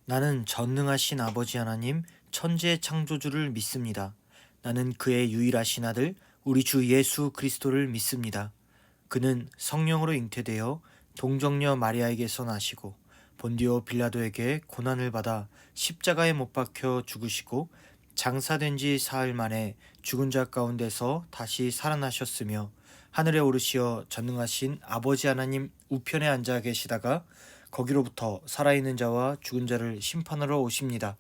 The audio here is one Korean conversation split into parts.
나는 전능하신 아버지 하나님, 천지의 창조주를 믿습니다. 나는 그의 유일하신 아들, 우리 주 예수 그리스도를 믿습니다. 그는 성령으로 잉태되어 동정녀 마리아에게서 나시고 본디오 빌라도에게 고난을 받아 십자가에 못 박혀 죽으시고 장사된 지 사흘 만에 죽은 자 가운데서 다시 살아나셨으며 하늘에 오르시어 전능하신 아버지 하나님 우편에 앉아 계시다가 거기로부터 살아있는 자와 죽은 자를 심판하러 오십니다.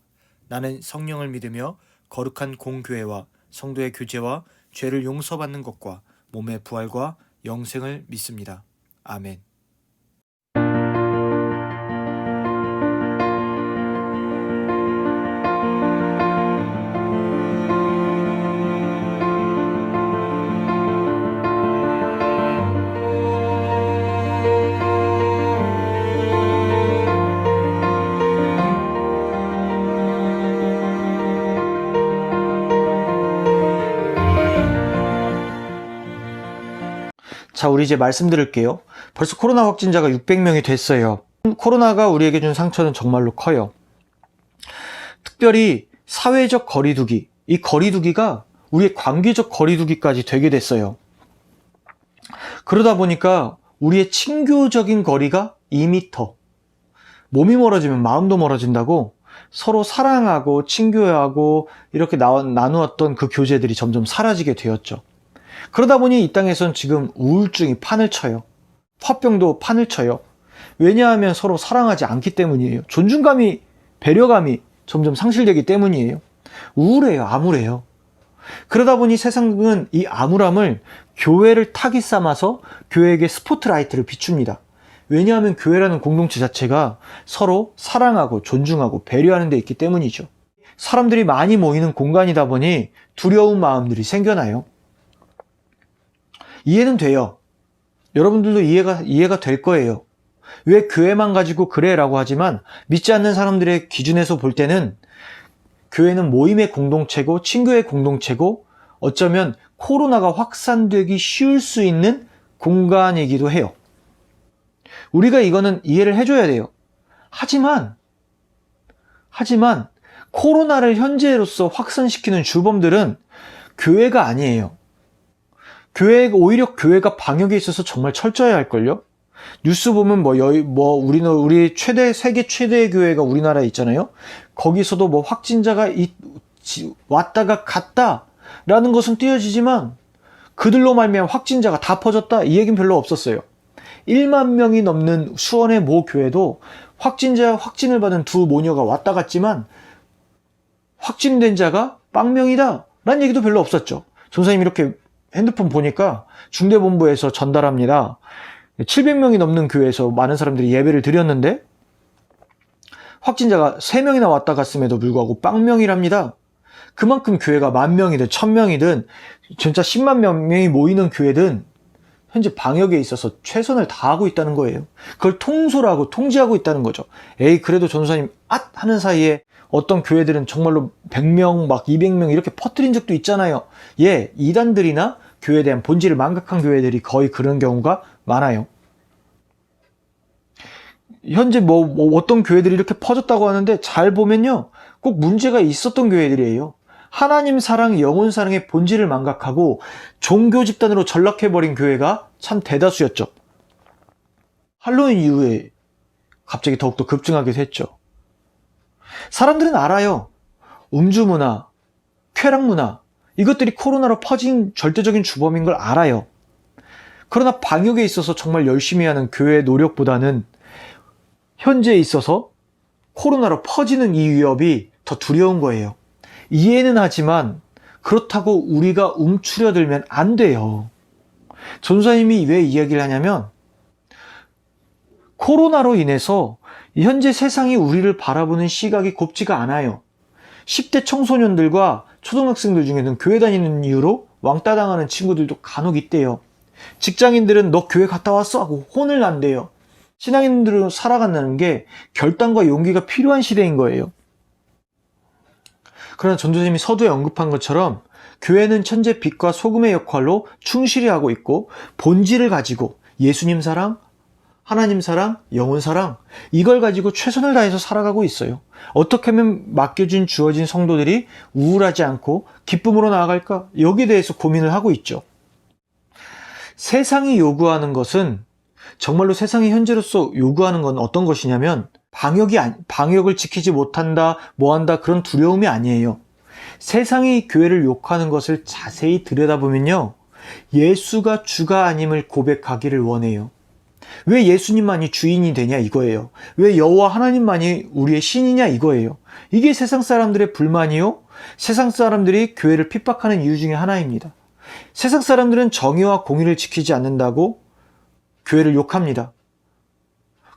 나는 성령을 믿으며 거룩한 공교회와 성도의 교제와 죄를 용서받는 것과 몸의 부활과 영생을 믿습니다. 아멘. 자, 우리 이제 말씀드릴게요. 벌써 코로나 확진자가 600명이 됐어요. 코로나가 우리에게 준 상처는 정말로 커요. 특별히 사회적 거리두기, 이 거리두기가 우리의 관계적 거리두기까지 되게 됐어요. 그러다 보니까 우리의 친교적인 거리가 2m. 몸이 멀어지면 마음도 멀어진다고 서로 사랑하고 친교하고 이렇게 나누었던 그 교제들이 점점 사라지게 되었죠. 그러다 보니 이 땅에선 지금 우울증이 판을 쳐요. 화병도 판을 쳐요. 왜냐하면 서로 사랑하지 않기 때문이에요. 존중감이, 배려감이 점점 상실되기 때문이에요. 우울해요. 암울해요. 그러다 보니 세상은 이 암울함을 교회를 타깃 삼아서 교회에게 스포트라이트를 비춥니다. 왜냐하면 교회라는 공동체 자체가 서로 사랑하고 존중하고 배려하는 데 있기 때문이죠. 사람들이 많이 모이는 공간이다 보니 두려운 마음들이 생겨나요. 이해는 돼요. 여러분들도 이해가 될 거예요. 왜 교회만 가지고 그래라고 하지만 믿지 않는 사람들의 기준에서 볼 때는 교회는 모임의 공동체고 친교의 공동체고 어쩌면 코로나가 확산되기 쉬울 수 있는 공간이기도 해요. 우리가 이거는 이해를 해줘야 돼요. 하지만 코로나를 현재로서 확산시키는 주범들은 교회가 아니에요. 오히려 교회가 방역에 있어서 정말 철저해야 할걸요? 뉴스 보면 우리 세계 최대의 교회가 우리나라에 있잖아요? 거기서도 확진자가 왔다가 갔다라는 것은 띄어지지만 그들로 말미암아 확진자가 다 퍼졌다? 이 얘기는 별로 없었어요. 1만 명이 넘는 수원의 모 교회도 확진을 받은 두 모녀가 왔다 갔지만 확진된 자가 빵명이다 라는 얘기도 별로 없었죠. 전사님 이렇게 핸드폰 보니까 중대본부에서 전달합니다. 700명이 넘는 교회에서 많은 사람들이 예배를 드렸는데 확진자가 3명이나 왔다 갔음에도 불구하고 빵명이랍니다. 그만큼 교회가 10,000명이든 1,000명이든 진짜 10만 명이 모이는 교회든 현재 방역에 있어서 최선을 다하고 있다는 거예요. 그걸 통솔하고 통제하고 있다는 거죠. 그래도 전도사님 하는 사이에 어떤 교회들은 정말로 100명 200명 이렇게 퍼뜨린 적도 있잖아요. 이단들이나 교회에 대한 본질을 망각한 교회들이 거의 그런 경우가 많아요. 현재 어떤 교회들이 이렇게 퍼졌다고 하는데 잘 보면요, 꼭 문제가 있었던 교회들이에요. 하나님 사랑, 영혼 사랑의 본질을 망각하고 종교 집단으로 전락해버린 교회가 참 대다수였죠. 할로윈 이후에 갑자기 더욱더 급증하게 됐죠. 사람들은 알아요. 음주 문화, 쾌락 문화, 이것들이 코로나로 퍼진 절대적인 주범인 걸 알아요. 그러나 방역에 있어서 정말 열심히 하는 교회의 노력보다는 현재에 있어서 코로나로 퍼지는 이 위협이 더 두려운 거예요. 이해는 하지만 그렇다고 우리가 움츠려들면 안 돼요. 전도사님이 왜 이야기를 하냐면 코로나로 인해서 현재 세상이 우리를 바라보는 시각이 곱지가 않아요. 10대 청소년들과 초등학생들 중에는 교회 다니는 이유로 왕따 당하는 친구들도 간혹 있대요. 직장인들은 너 교회 갔다 왔어? 하고 혼을 난대요. 신앙인들은 살아간다는 게 결단과 용기가 필요한 시대인 거예요. 그러나 전도사님이 서두에 언급한 것처럼 교회는 천재 빛과 소금의 역할로 충실히 하고 있고 본질을 가지고 예수님 사랑, 하나님 사랑, 영혼 사랑, 이걸 가지고 최선을 다해서 살아가고 있어요. 어떻게 하면 맡겨진 주어진 성도들이 우울하지 않고 기쁨으로 나아갈까? 여기에 대해서 고민을 하고 있죠. 세상이 요구하는 것은, 정말로 세상이 현재로서 요구하는 건 어떤 것이냐면 방역을 지키지 못한다, 뭐한다, 그런 두려움이 아니에요. 세상이 교회를 욕하는 것을 자세히 들여다보면요, 예수가 주가 아님을 고백하기를 원해요. 왜 예수님만이 주인이 되냐 이거예요. 왜 여호와 하나님만이 우리의 신이냐 이거예요. 이게 세상 사람들의 불만이요, 세상 사람들이 교회를 핍박하는 이유 중에 하나입니다. 세상 사람들은 정의와 공의를 지키지 않는다고 교회를 욕합니다.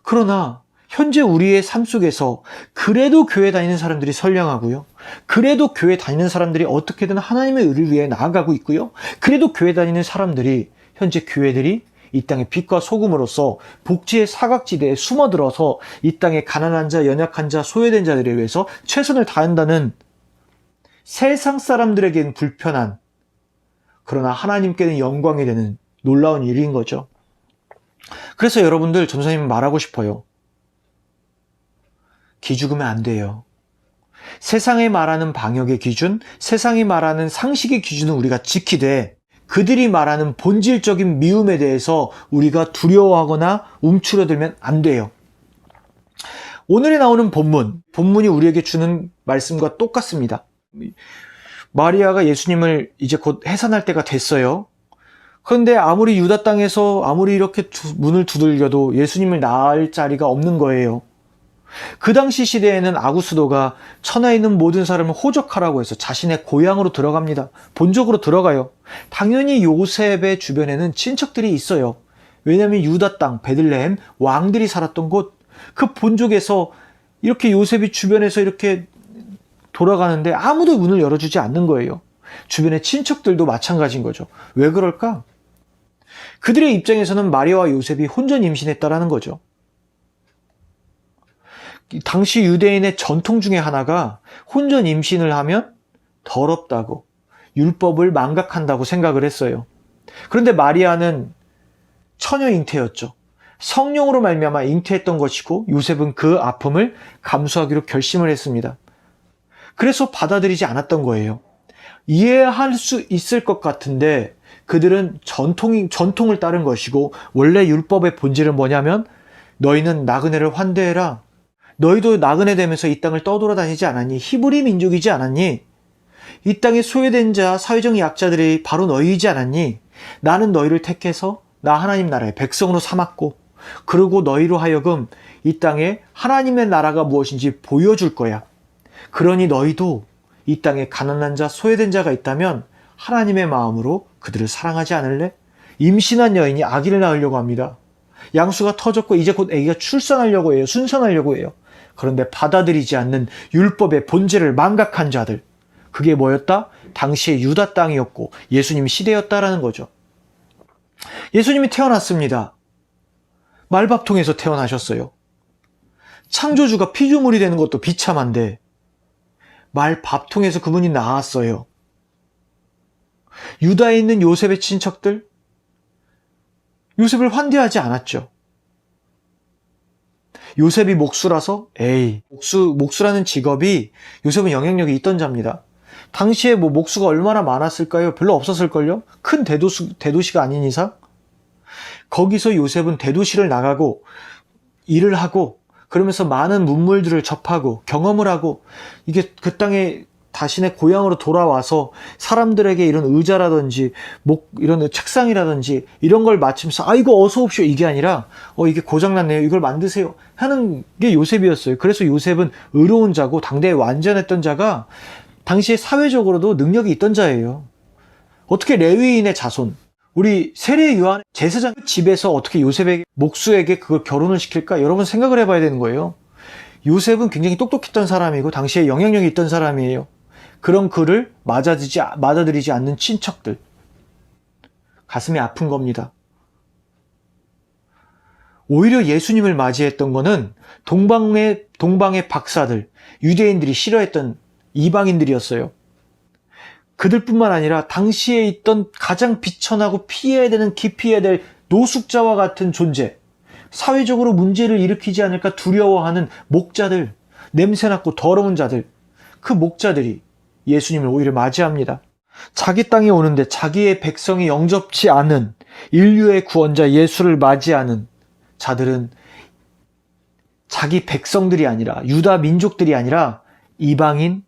그러나 현재 우리의 삶 속에서 그래도 교회 다니는 사람들이 선량하고요, 그래도 교회 다니는 사람들이 어떻게든 하나님의 의를 위해 나아가고 있고요, 그래도 교회 다니는 사람들이, 현재 교회들이 이 땅의 빛과 소금으로서 복지의 사각지대에 숨어들어서 이 땅의 가난한 자, 연약한 자, 소외된 자들에 위해서 최선을 다한다는, 세상 사람들에겐 불편한, 그러나 하나님께는 영광이 되는 놀라운 일인 거죠. 그래서 여러분들, 전도사님 말하고 싶어요. 기죽으면 안 돼요. 세상이 말하는 방역의 기준, 세상이 말하는 상식의 기준은 우리가 지키되, 그들이 말하는 본질적인 미움에 대해서 우리가 두려워하거나 움츠러들면 안 돼요. 오늘에 나오는 본문이 우리에게 주는 말씀과 똑같습니다. 마리아가 예수님을 이제 곧 해산할 때가 됐어요. 그런데 아무리 유다 땅에서 아무리 이렇게 문을 두들겨도 예수님을 낳을 자리가 없는 거예요. 그 당시 시대에는 아구스도가 천하에 있는 모든 사람을 호적하라고 해서 자신의 고향으로 들어갑니다. 본적으로 들어가요. 당연히 요셉의 주변에는 친척들이 있어요. 왜냐하면 유다 땅, 베들레헴, 왕들이 살았던 곳, 그 본족에서 이렇게 요셉이 주변에서 이렇게 돌아가는데 아무도 문을 열어주지 않는 거예요. 주변의 친척들도 마찬가지인 거죠. 왜 그럴까? 그들의 입장에서는 마리아와 요셉이 혼전 임신했다라는 거죠. 당시 유대인의 전통 중에 하나가 혼전 임신을 하면 더럽다고, 율법을 망각한다고 생각을 했어요. 그런데 마리아는 처녀 잉태였죠. 성령으로 말미암아 잉태했던 것이고, 요셉은 그 아픔을 감수하기로 결심을 했습니다. 그래서 받아들이지 않았던 거예요. 이해할 수 있을 것 같은데 그들은 전통을 따른 것이고, 원래 율법의 본질은 뭐냐면, 너희는 나그네를 환대해라. 너희도 나그네 되면서 이 땅을 떠돌아다니지 않았니? 히브리 민족이지 않았니? 이 땅에 소외된 자, 사회적 약자들이 바로 너희이지 않았니? 나는 너희를 택해서 나 하나님 나라의 백성으로 삼았고, 그리고 너희로 하여금 이 땅에 하나님의 나라가 무엇인지 보여줄 거야. 그러니 너희도 이 땅에 가난한 자, 소외된 자가 있다면 하나님의 마음으로 그들을 사랑하지 않을래? 임신한 여인이 아기를 낳으려고 합니다. 양수가 터졌고 이제 곧 아기가 출산하려고 해요. 순산하려고 해요. 그런데 받아들이지 않는 율법의 본질을 망각한 자들, 그게 뭐였다? 당시의 유다 땅이었고 예수님 시대였다라는 거죠. 예수님이 태어났습니다. 말밥통에서 태어나셨어요. 창조주가 피조물이 되는 것도 비참한데 말밥통에서 그분이 나왔어요. 유다에 있는 요셉의 친척들, 요셉을 환대하지 않았죠. 요셉이 목수라서, 목수라는 직업이 요셉은 영향력이 있던 자입니다. 당시에 목수가 얼마나 많았을까요? 별로 없었을걸요? 큰 대도시가 아닌 이상? 거기서 요셉은 대도시를 나가고 일을 하고, 그러면서 많은 문물들을 접하고 경험을 하고, 이게 그 땅에 자신의 고향으로 돌아와서 사람들에게 이런 의자라든지 이런 책상이라든지 이런 걸 맞추면서, 이거 어서 옵시오, 이게 아니라 이게 고장났네요, 이걸 만드세요 하는 게 요셉이었어요. 그래서 요셉은 의로운 자고 당대에 완전했던 자가 당시에 사회적으로도 능력이 있던 자예요. 어떻게 레위인의 자손, 우리 세례 요한 제사장 집에서 어떻게 요셉에게, 목수에게 그걸 결혼을 시킬까? 여러분 생각을 해봐야 되는 거예요. 요셉은 굉장히 똑똑했던 사람이고 당시에 영향력이 있던 사람이에요. 그런 그를 맞아들이지 않는 친척들, 가슴이 아픈 겁니다. 오히려 예수님을 맞이했던 거는 동방의 박사들, 유대인들이 싫어했던 이방인들이었어요. 그들뿐만 아니라 당시에 있던 가장 비천하고 피해야 되는, 기피해야 될 노숙자와 같은 존재, 사회적으로 문제를 일으키지 않을까 두려워하는 목자들, 냄새났고 더러운 자들, 그 목자들이 예수님을 오히려 맞이합니다. 자기 땅에 오는데 자기의 백성이 영접치 않은 인류의 구원자 예수를 맞이하는 자들은 자기 백성들이 아니라, 유다 민족들이 아니라 이방인,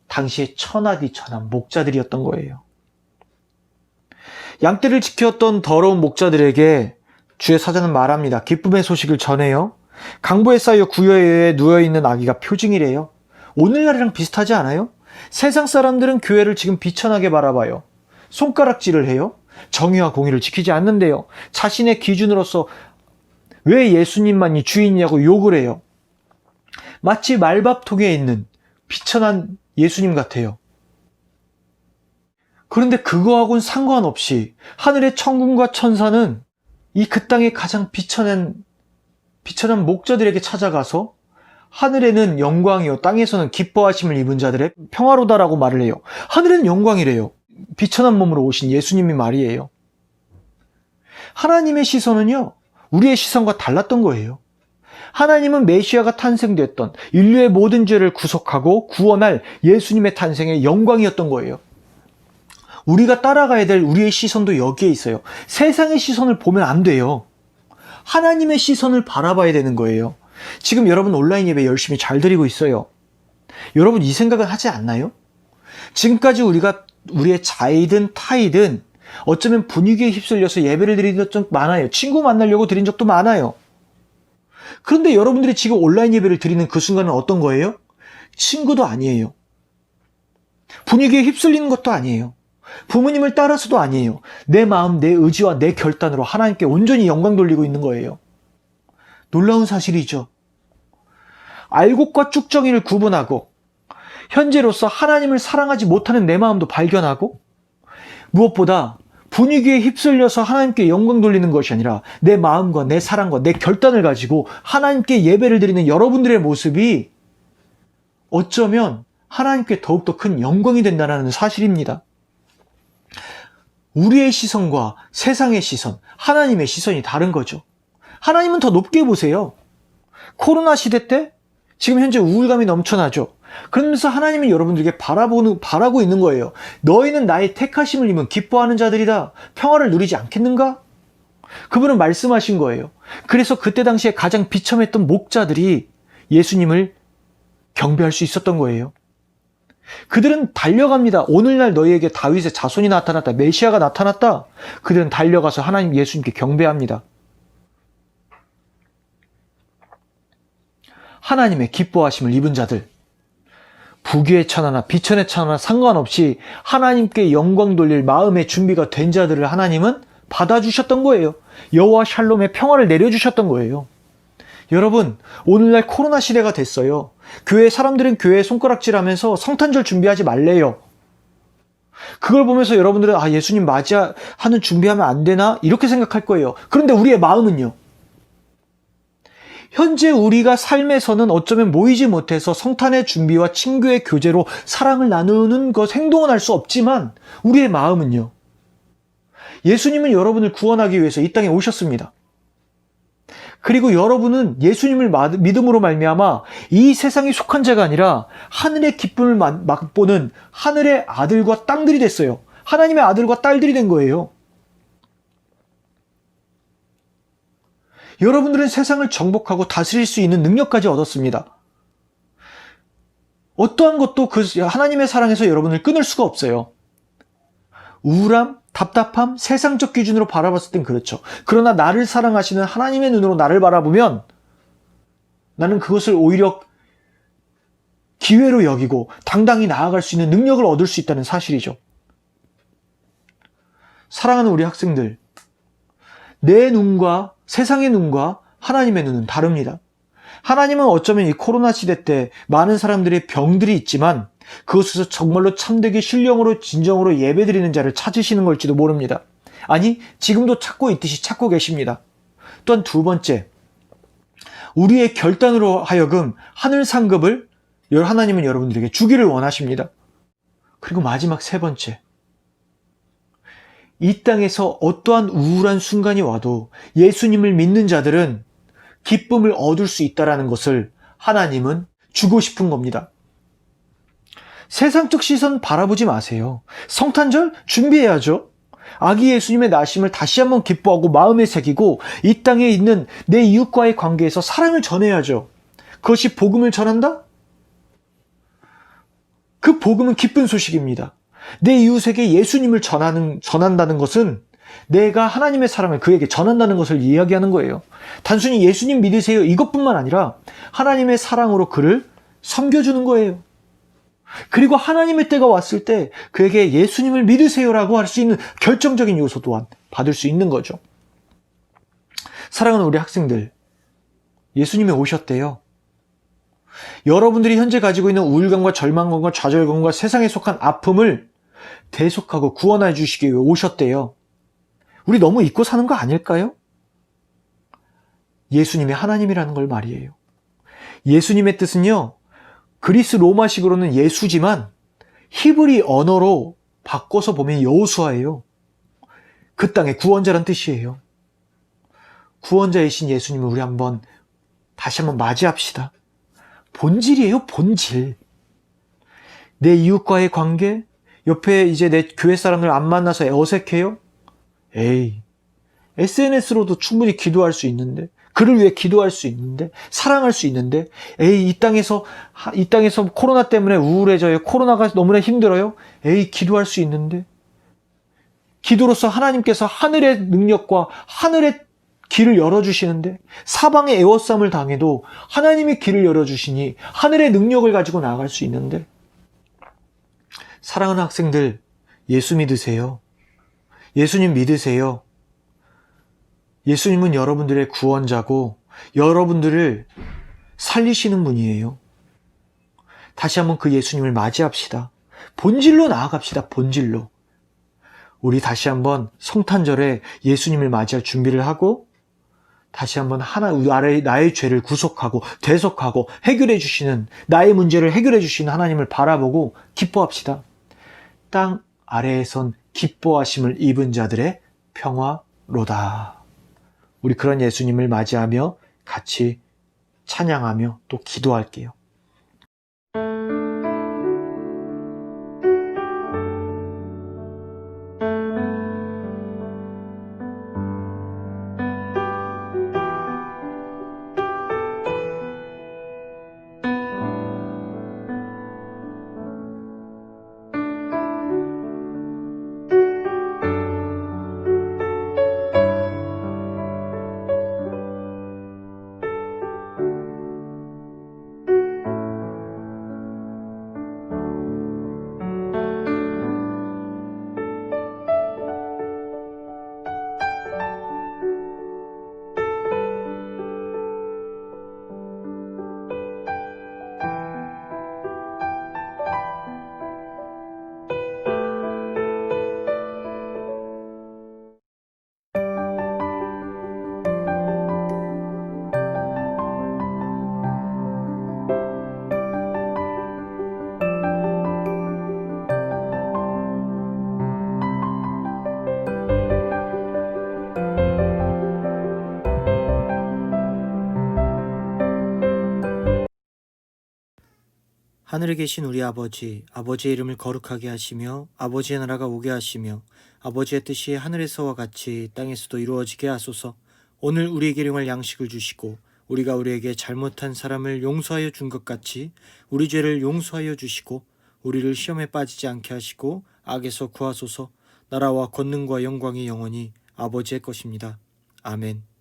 당시의 천하디 천한 목자들이었던 거예요. 양떼를 지켰던 더러운 목자들에게 주의 사자는 말합니다. 기쁨의 소식을 전해요. 강보에 쌓여 구여에 누워있는 아기가 표징이래요. 오늘날이랑 비슷하지 않아요? 세상 사람들은 교회를 지금 비천하게 바라봐요. 손가락질을 해요. 정의와 공의를 지키지 않는데요. 자신의 기준으로서 왜 예수님만이 주인이냐고 욕을 해요. 마치 말밥통에 있는 비천한 예수님 같아요. 그런데 그거하고는 상관없이 하늘의 천군과 천사는 이 그 땅의 가장 비천한 목자들에게 찾아가서 하늘에는 영광이요 땅에서는 기뻐하심을 입은 자들의 평화로다라고 말을 해요. 하늘에는 영광이래요. 비천한 몸으로 오신 예수님이 말이에요. 하나님의 시선은요, 우리의 시선과 달랐던 거예요. 하나님은 메시아가 탄생됐던 인류의 모든 죄를 구속하고 구원할 예수님의 탄생의 영광이었던 거예요. 우리가 따라가야 될 우리의 시선도 여기에 있어요. 세상의 시선을 보면 안 돼요. 하나님의 시선을 바라봐야 되는 거예요. 지금 여러분 온라인 예배 열심히 잘 드리고 있어요. 여러분 이 생각은 하지 않나요? 지금까지 우리가 우리의 자이든 타이든 어쩌면 분위기에 휩쓸려서 예배를 드린 적도 많아요. 친구 만나려고 드린 적도 많아요. 그런데 여러분들이 지금 온라인 예배를 드리는 그 순간은 어떤 거예요? 친구도 아니에요. 분위기에 휩쓸리는 것도 아니에요. 부모님을 따라서도 아니에요. 내 마음, 내 의지와 내 결단으로 하나님께 온전히 영광 돌리고 있는 거예요. 놀라운 사실이죠. 알곡과 쭉정이를 구분하고 현재로서 하나님을 사랑하지 못하는 내 마음도 발견하고 무엇보다 분위기에 휩쓸려서 하나님께 영광 돌리는 것이 아니라 내 마음과 내 사랑과 내 결단을 가지고 하나님께 예배를 드리는 여러분들의 모습이 어쩌면 하나님께 더욱더 큰 영광이 된다는 사실입니다. 우리의 시선과 세상의 시선, 하나님의 시선이 다른 거죠. 하나님은 더 높게 보세요. 코로나 시대 때 지금 현재 우울감이 넘쳐나죠. 그러면서 하나님은 여러분들에게 바라고 있는 거예요. 너희는 나의 택하심을 입은 기뻐하는 자들이다. 평화를 누리지 않겠는가? 그분은 말씀하신 거예요. 그래서 그때 당시에 가장 비참했던 목자들이 예수님을 경배할 수 있었던 거예요. 그들은 달려갑니다. 오늘날 너희에게 다윗의 자손이 나타났다. 메시아가 나타났다. 그들은 달려가서 하나님 예수님께 경배합니다. 하나님의 기뻐하심을 입은 자들, 부귀의 천하나 비천의 천하나 상관없이 하나님께 영광 돌릴 마음의 준비가 된 자들을 하나님은 받아주셨던 거예요. 여호와 샬롬의 평화를 내려주셨던 거예요. 여러분, 오늘날 코로나 시대가 됐어요. 교회 사람들은 교회에 손가락질하면서 성탄절 준비하지 말래요. 그걸 보면서 여러분들은 예수님 맞이하는 준비하면 안 되나? 이렇게 생각할 거예요. 그런데 우리의 마음은요. 현재 우리가 삶에서는 어쩌면 모이지 못해서 성탄의 준비와 친교의 교제로 사랑을 나누는 것, 행동은 할 수 없지만 우리의 마음은요. 예수님은 여러분을 구원하기 위해서 이 땅에 오셨습니다. 그리고 여러분은 예수님을 믿음으로 말미암아 이 세상에 속한 자가 아니라 하늘의 기쁨을 맛보는 하늘의 아들과 땅들이 됐어요. 하나님의 아들과 딸들이 된 거예요. 여러분들은 세상을 정복하고 다스릴 수 있는 능력까지 얻었습니다. 어떠한 것도 그 하나님의 사랑에서 여러분을 끊을 수가 없어요. 우울함, 답답함, 세상적 기준으로 바라봤을 땐 그렇죠. 그러나 나를 사랑하시는 하나님의 눈으로 나를 바라보면 나는 그것을 오히려 기회로 여기고 당당히 나아갈 수 있는 능력을 얻을 수 있다는 사실이죠. 사랑하는 우리 학생들, 내 눈과 세상의 눈과 하나님의 눈은 다릅니다. 하나님은 어쩌면 이 코로나 시대 때 많은 사람들의 병들이 있지만 그것에서 정말로 참되게 신령으로 진정으로 예배드리는 자를 찾으시는 걸지도 모릅니다. 아니, 지금도 찾고 있듯이 찾고 계십니다. 또한 두 번째, 우리의 결단으로 하여금 하늘 상급을 하나님은 여러분들에게 주기를 원하십니다. 그리고 마지막 세 번째, 이 땅에서 어떠한 우울한 순간이 와도 예수님을 믿는 자들은 기쁨을 얻을 수 있다라는 것을 하나님은 주고 싶은 겁니다. 세상적 시선 바라보지 마세요. 성탄절 준비해야죠. 아기 예수님의 나심을 다시 한번 기뻐하고 마음에 새기고 이 땅에 있는 내 이웃과의 관계에서 사랑을 전해야죠. 그것이 복음을 전한다? 그 복음은 기쁜 소식입니다. 내 이웃에게 예수님을 전한다는 것은 내가 하나님의 사랑을 그에게 전한다는 것을 이야기하는 거예요. 단순히 예수님 믿으세요 이것뿐만 아니라 하나님의 사랑으로 그를 섬겨주는 거예요. 그리고 하나님의 때가 왔을 때 그에게 예수님을 믿으세요라고 할 수 있는 결정적인 요소 또한 받을 수 있는 거죠. 사랑하는 우리 학생들, 예수님이 오셨대요. 여러분들이 현재 가지고 있는 우울감과 절망감과 좌절감과 세상에 속한 아픔을 대속하고 구원해 주시기 위해 오셨대요. 우리 너무 잊고 사는 거 아닐까요? 예수님이 하나님이라는 걸 말이에요. 예수님의 뜻은요, 그리스 로마식으로는 예수지만 히브리 언어로 바꿔서 보면 여호수아예요. 그 땅의 구원자란 뜻이에요. 구원자이신 예수님을 우리 다시 한번 맞이합시다. 본질이에요, 본질. 내 이웃과의 관계, 옆에 이제 내 교회 사람들 안 만나서 어색해요? 에이, SNS로도 충분히 기도할 수 있는데, 그를 위해 기도할 수 있는데, 사랑할 수 있는데, 에이, 이 땅에서 코로나 때문에 우울해져요. 코로나가 너무나 힘들어요. 에이, 기도할 수 있는데. 기도로서 하나님께서 하늘의 능력과 하늘의 길을 열어주시는데, 사방에 애워싸움을 당해도 하나님이 길을 열어주시니 하늘의 능력을 가지고 나아갈 수 있는데, 사랑하는 학생들, 예수 믿으세요. 예수님 믿으세요. 예수님은 여러분들의 구원자고 여러분들을 살리시는 분이에요. 다시 한번 그 예수님을 맞이합시다. 본질로 나아갑시다. 본질로. 우리 다시 한번 성탄절에 예수님을 맞이할 준비를 하고 다시 한번 나의 죄를 구속하고 대속하고 해결해 주시는, 나의 문제를 해결해 주시는 하나님을 바라보고 기뻐합시다. 땅 아래에선 기뻐하심을 입은 자들의 평화로다. 우리 그런 예수님을 맞이하며 같이 찬양하며 또 기도할게요. 하늘에 계신 우리 아버지, 아버지의 이름을 거룩하게 하시며 아버지의 나라가 오게 하시며 아버지의 뜻이 하늘에서와 같이 땅에서도 이루어지게 하소서. 오늘 우리에게 일용할 양식을 주시고 우리가 우리에게 잘못한 사람을 용서하여 준 것 같이 우리 죄를 용서하여 주시고 우리를 시험에 빠지지 않게 하시고 악에서 구하소서. 나라와 권능과 영광이 영원히 아버지의 것입니다. 아멘.